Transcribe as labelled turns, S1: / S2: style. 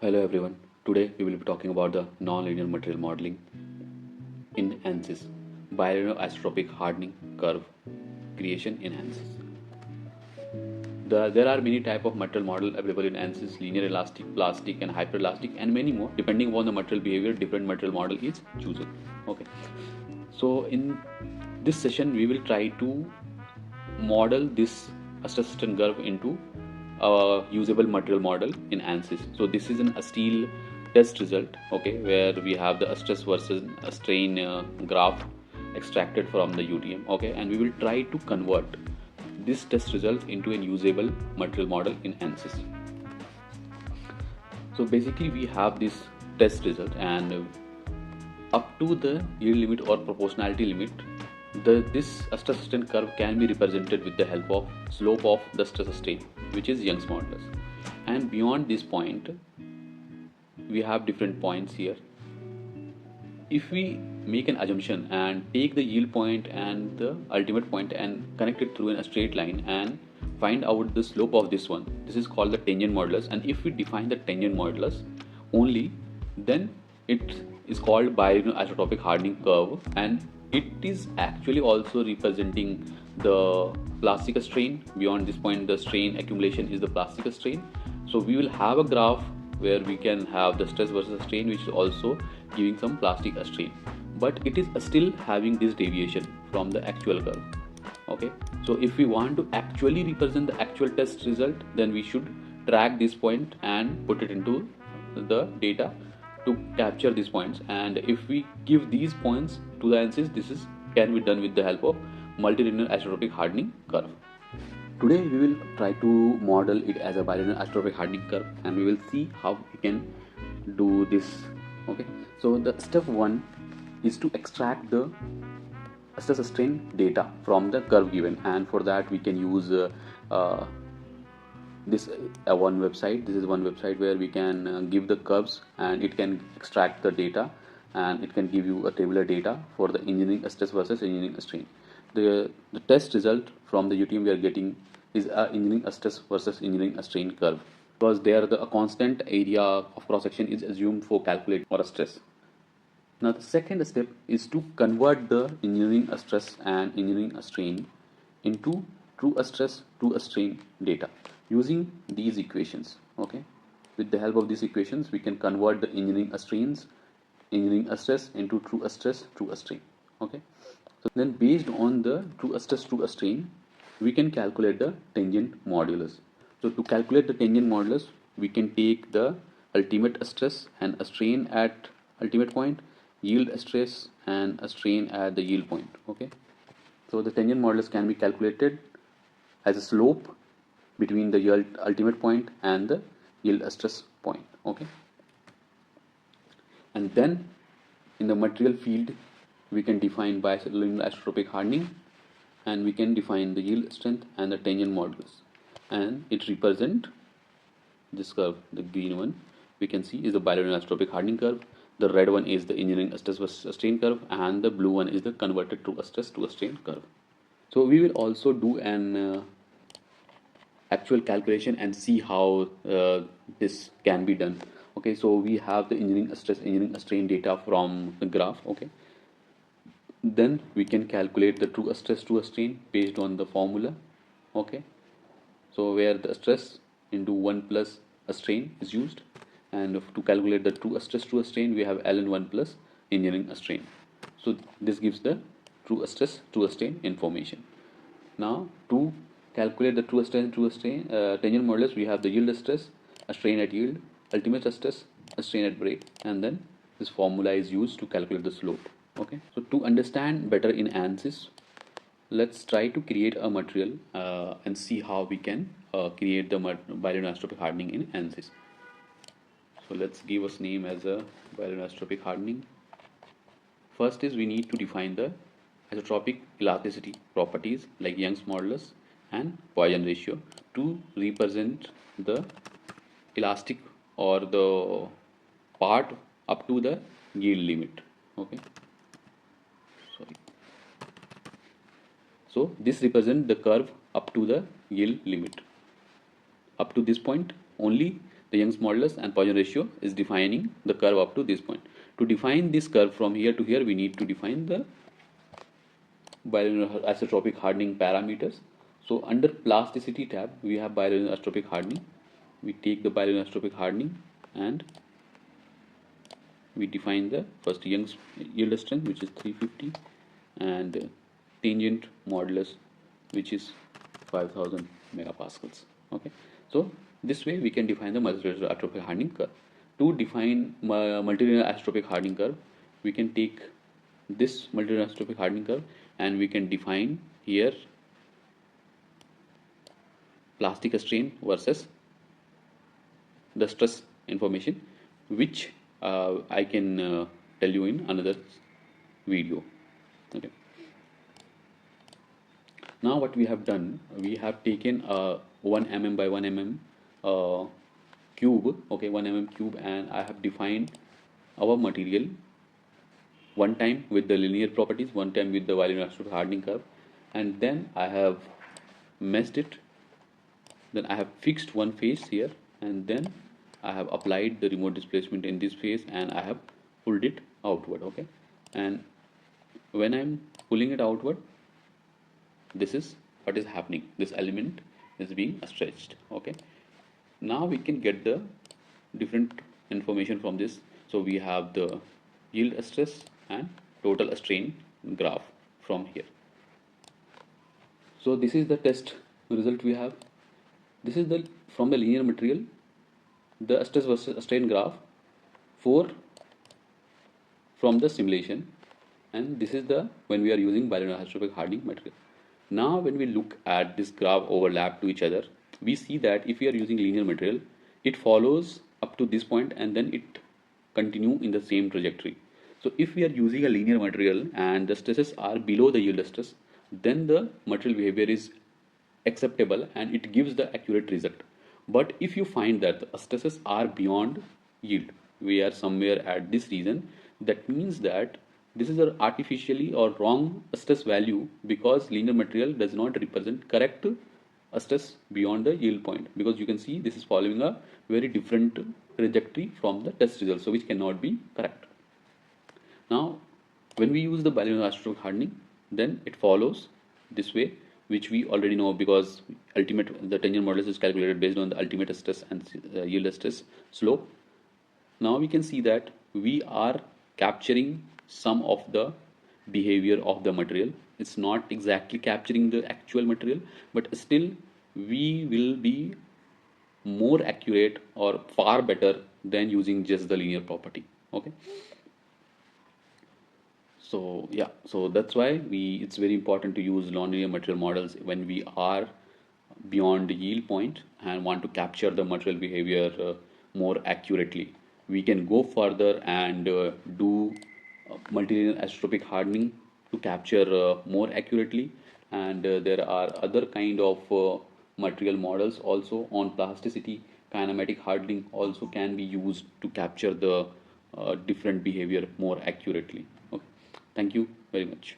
S1: Hello everyone. Today we will be talking about the nonlinear material modeling in ANSYS, Bilinear Isotropic Hardening Curve creation in ANSYS. There are many type of material model available in ANSYS: linear elastic, plastic, and hyperelastic, and many more. Depending upon the material behavior, different material model is chosen. Okay. So in this session, we will try to model this stress strain curve into a usable material model in ANSYS. So this is a steel test result, okay, where we have the stress versus strain graph extracted from the UTM, okay, and we will try to convert this test result into a usable material model in ANSYS. So basically we have this test result, and up to the yield limit or proportionality limit, this stress strain curve can be represented with the help of slope of the stress strain, which is Young's modulus. And beyond this point, we have different points here. If we make an assumption and take the yield point and the ultimate point and connect it through a straight line and find out the slope of this one, this is called the tangent modulus. And if we define the tangent modulus only, then it is called Bilinear Isotropic Hardening curve, and it is actually also representing the plastic strain. Beyond this point, the strain accumulation is the plastic strain. So we will have a graph where we can have the stress versus strain, which is also giving some plastic strain, but it is still having this deviation from the actual curve. Okay, so if we want to actually represent the actual test result, then we should track this point and put it into the data to capture these points. And if we give these points to the ANSYS, this can be done with the help of multilinear isotropic hardening curve. Today we will try to model it as a bilinear isotropic hardening curve, and we will see how we can do this. Okay, so the step 1 is to extract the stress strain data from the curve given, and for that we can use this one website. This is one website where we can give the curves, and it can extract the data, and it can give you a tabular data for the engineering stress versus engineering strain. The test result from the UTM we are getting is a engineering stress versus engineering strain curve, because there a constant area of cross section is assumed for calculating or a stress. Now the second step is to convert the engineering stress and engineering strain into true stress to strain data using these equations. Okay, with the help of these equations we can convert the engineering strains, engineering stress into true stress, true strain. Okay, so then based on the true stress, true strain, we can calculate the tangent modulus. So to calculate the tangent modulus, we can take the ultimate stress and a strain at ultimate point, yield stress and a strain at the yield point. Okay, so the tangent modulus can be calculated as a slope between the yield ultimate point and the yield stress point. Okay, and then in the material field we can define bilinear isotropic hardening, and we can define the yield strength and the tangent modulus, and it represent this curve. The green one we can see is the bilinear isotropic hardening curve, the red one is the engineering stress versus strain curve, and the blue one is the converted to a stress to a strain curve. So we will also do an actual calculation and see how this can be done. Okay, so we have the engineering stress, engineering strain data from the graph. Okay, then we can calculate the true stress to a strain based on the formula. Okay, so where the stress into 1 plus a strain is used, and to calculate the true stress to a strain we have ln1 plus engineering strain. So this gives the true stress to a strain information. Now to calculate the true stress to a strain tangent modulus, we have the yield stress, a strain at yield, ultimate stress, a strain at break, and then this formula is used to calculate the slope. Okay, so to understand better in ANSYS, let's try to create a material and see how we can create the bilinear isotropic hardening in ANSYS. So let's give us name as a bilinear isotropic hardening. First is we need to define the isotropic elasticity properties like Young's modulus and Poisson ratio to represent the elastic or the part up to the yield limit. Okay, sorry. So this represents the curve up to the yield limit. Up to this point only the Young's modulus and Poisson ratio is defining the curve up to this point. To define this curve from here to here, we need to define the bilinear isotropic hardening parameters. So under plasticity tab, we have bilinear isotropic hardening. We take the bilinear isotropic hardening and we define the first Young's yield strength, which is 350, and tangent modulus, which is 5000 megapascals. Okay, so this way we can define the multilinear isotropic hardening curve. To define multilinear isotropic hardening curve, we can take this multilinear isotropic hardening curve and we can define here plastic strain versus the stress information, which I can tell you in another video. Okay. Now what we have done, we have taken a 1 mm by 1 mm cube, okay, 1 mm cube, and I have defined our material one time with the linear properties, one time with the bilinear isotropic hardening curve, and then I have meshed it. Then I have fixed one face here, and then I have applied the remote displacement in this face, and I have pulled it outward. Okay, and when I'm pulling it outward, this is what is happening. This element is being stretched. Okay, now we can get the different information from this. So we have the yield stress and total strain graph from here. So this is the test result we have. This is the from the linear material, the stress versus strain graph for from the simulation, and this is the when we are using bilinear isotropic hardening material. Now when we look at this graph overlap to each other, we see that if we are using linear material, it follows up to this point and then it continue in the same trajectory. So if we are using a linear material and the stresses are below the yield stress, then the material behavior is acceptable and it gives the accurate result. But if you find that the stresses are beyond yield, we are somewhere at this region, that means that this is an artificially or wrong stress value, because linear material does not represent correct stress beyond the yield point, because you can see this is following a very different trajectory from the test result, so which cannot be correct. Now when we use the bilinear isotropic hardening, then it follows this way, which we already know, because the tangent modulus is calculated based on the ultimate stress and yield stress slope. Now we can see that we are capturing some of the behavior of the material. It's not exactly capturing the actual material, but still we will be more accurate or far better than using just the linear property. Okay, so yeah, so that's why it's very important to use nonlinear material models when we are beyond the yield point and want to capture the material behavior more accurately. We can go further and do multilinear isotropic hardening to capture more accurately, and there are other kind of material models also on plasticity. Kinematic hardening also can be used to capture the different behavior more accurately. Okay, thank you very much.